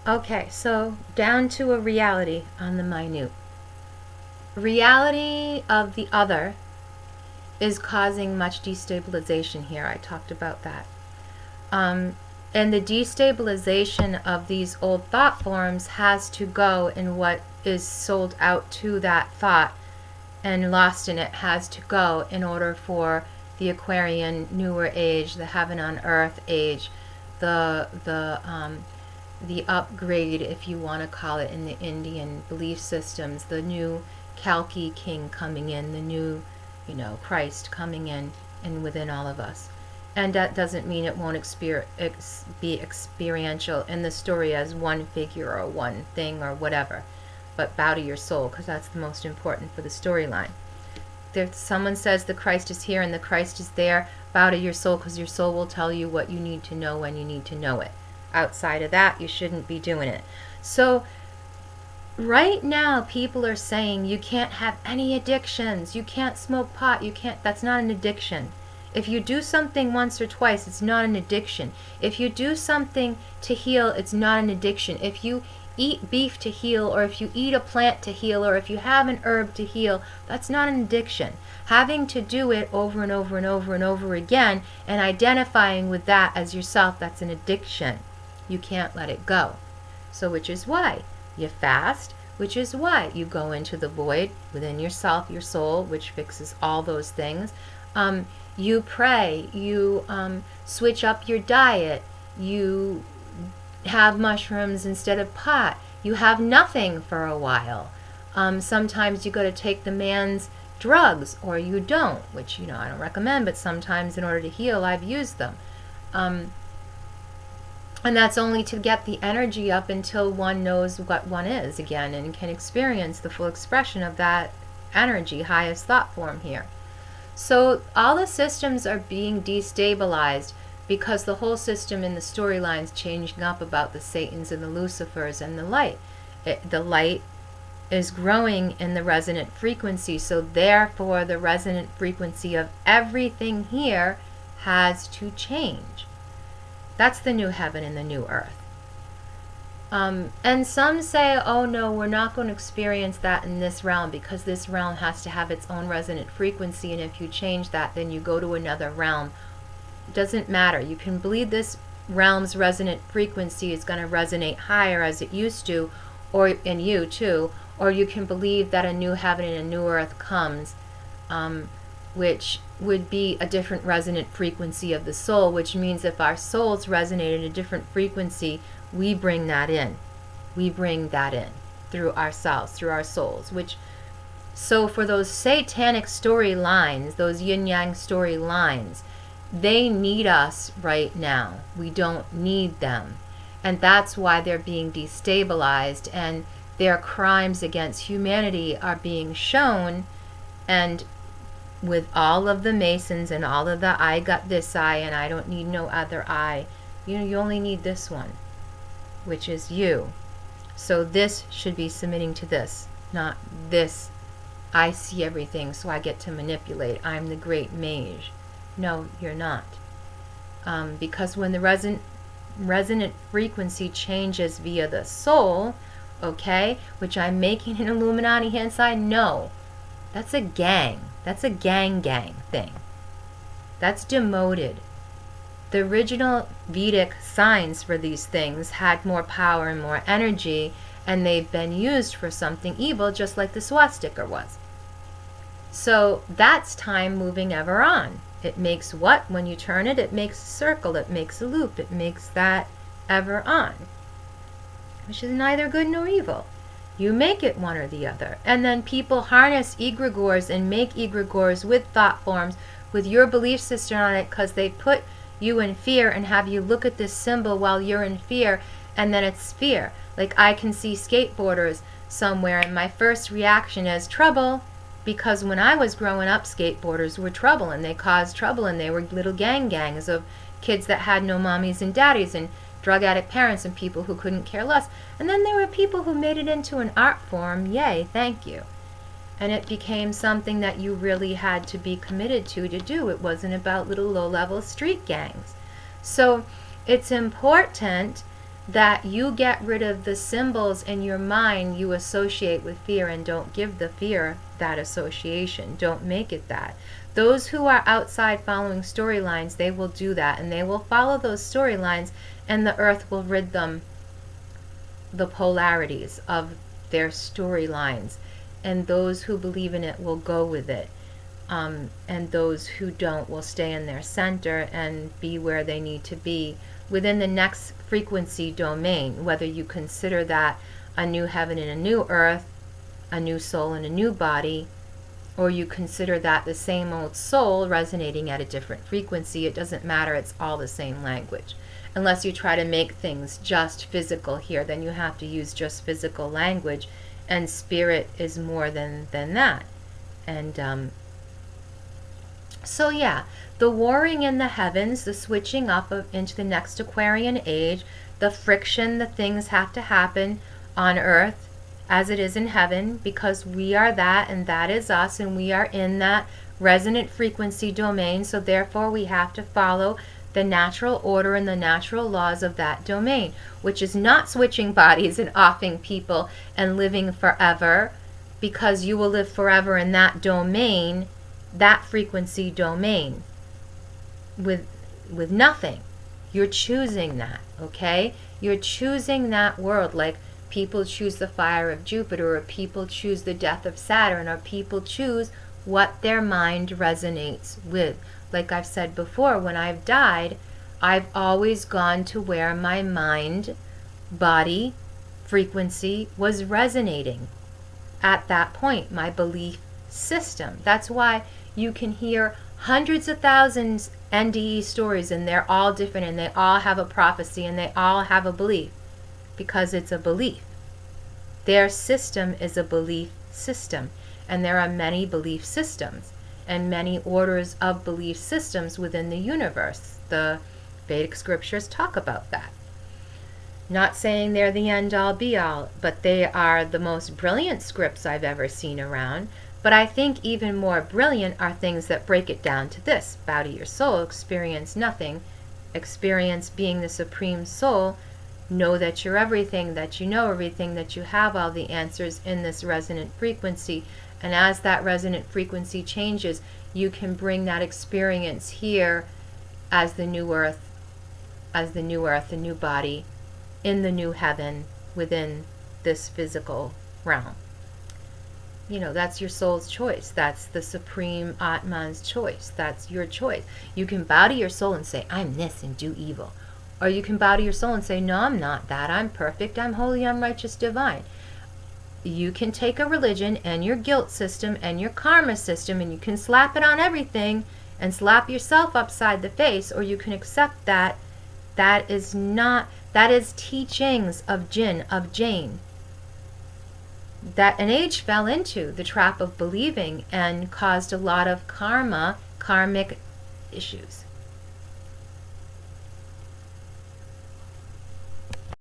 Okay, so down to a reality on the minute. Reality of the other is causing much destabilization here. I talked about that. And the destabilization of these old thought forms has to go in what is sold out to that thought and lost in it has to go in order for the Aquarian newer age, the heaven on earth age, the upgrade, if you want to call it, in the Indian belief systems, the new Kalki king coming in, the new, Christ coming in and within all of us. And that doesn't mean it won't be experiential in the story as one figure or one thing or whatever. But bow to your soul, because that's the most important for the storyline. If someone says the Christ is here and the Christ is there, bow to your soul, because your soul will tell you what you need to know when you need to know it. Outside of that, you shouldn't be doing it. So right now, people are saying you can't have any addictions. You can't smoke pot. That's not an addiction. If you do something once or twice, it's not an addiction. If you do something to heal, it's not an addiction. If you eat beef to heal, or if you eat a plant to heal, or if you have an herb to heal, that's not an addiction. Having to do it over and over and over and over again and identifying with that as yourself, that's an addiction. You can't let it go. So which is why you fast, which is why you go into the void within yourself, your soul, which fixes all those things. You pray, you switch up your diet, you have mushrooms instead of pot, you have nothing for a while. Sometimes you got to take the man's drugs, or you don't, which I don't recommend, but sometimes in order to heal I've used them. And that's only to get the energy up until one knows what one is again and can experience the full expression of that energy, highest thought form here. So all the systems are being destabilized because the whole system in the storyline's changing up about the Satans and the Lucifers and the light. The light is growing in the resonant frequency, so therefore the resonant frequency of everything here has to change. That's the new heaven and the new earth. And some say, oh no, we're not going to experience that in this realm because this realm has to have its own resonant frequency, and if you change that, then you go to another realm. It doesn't matter. You can believe this realm's resonant frequency is going to resonate higher as it used to, or in you too, or you can believe that a new heaven and a new earth comes, which would be a different resonant frequency of the soul, which means if our souls resonate in a different frequency, we bring that in. We bring that in through ourselves, through our souls. So for those satanic storylines, those yin-yang storylines, they need us right now. We don't need them. And that's why they're being destabilized, and their crimes against humanity are being shown. And with all of the Masons and all of the I got this eye and I don't need no other eye, you only need this one, which is you. So this should be submitting to this, not this. I see everything, so I get to manipulate. I'm the great mage. No, you're not. Because when the resonant frequency changes via the soul, okay, which I'm making an Illuminati hand sign, no. That's a gang. That's a gang thing. That's demoted. The original Vedic signs for these things had more power and more energy, and they've been used for something evil, just like the swastika was. So that's time moving ever on. It makes what? When you turn it, it makes a circle, it makes a loop, it makes that ever on, which is neither good nor evil. You make it one or the other. And then people harness egregores and make egregores with thought forms with your belief system on it, because they put you in fear and have you look at this symbol while you're in fear, and then it's fear. Like I can see skateboarders somewhere and my first reaction is trouble, because when I was growing up, skateboarders were trouble and they caused trouble, and they were little gangs of kids that had no mommies and daddies and drug addict parents and people who couldn't care less. And then there were people who made it into an art form. Yay, thank you. And it became something that you really had to be committed to do. It wasn't about little low-level street gangs. So it's important that you get rid of the symbols in your mind you associate with fear, and don't give the fear that association. Don't make it that. Those who are outside following storylines, they will do that, and they will follow those storylines, and the earth will rid them the polarities of their storylines, and those who believe in it will go with it, and those who don't will stay in their center and be where they need to be within the next frequency domain, whether you consider that a new heaven and a new earth, a new soul and a new body, or you consider that the same old soul resonating at a different frequency. It doesn't matter, it's all the same language. Unless you try to make things just physical here, then you have to use just physical language, and spirit is more than that. And so yeah, the warring in the heavens, the switching up into the next Aquarian age, the friction, the things have to happen on earth as it is in heaven, because we are that and that is us, and we are in that resonant frequency domain. So therefore we have to follow the natural order and the natural laws of that domain, which is not switching bodies and offing people and living forever, because you will live forever in that domain, that frequency domain, with nothing. You're choosing that, okay? You're choosing that world, like people choose the fire of Jupiter, or people choose the death of Saturn, or people choose what their mind resonates with. Like I've said before, when I've died, I've always gone to where my mind, body, frequency was resonating at that point, my belief system. That's why you can hear hundreds of thousands NDE stories, and they're all different, and they all have a prophecy, and they all have a belief, because it's a belief. Their system is a belief system, and there are many belief systems and many orders of belief systems within the universe. The Vedic scriptures talk about that. Not saying they're the end-all be-all, but they are the most brilliant scripts I've ever seen around. But I think even more brilliant are things that break it down to this: bow to your soul, experience nothing, experience being the supreme soul, know that you're everything, that you know everything, that you have all the answers in this resonant frequency. And as that resonant frequency changes, you can bring that experience here as the new earth, the new body, in the new heaven, within this physical realm. You know, that's your soul's choice. That's the supreme Atman's choice. That's your choice. You can bow to your soul and say, I'm this, and do evil. Or you can bow to your soul and say, no, I'm not that. I'm perfect. I'm holy. I'm righteous, divine. You can take a religion and your guilt system and your karma system, and you can slap it on everything and slap yourself upside the face, or you can accept that that is teachings of Jinn, of Jane, that an age fell into the trap of believing and caused a lot of karmic issues.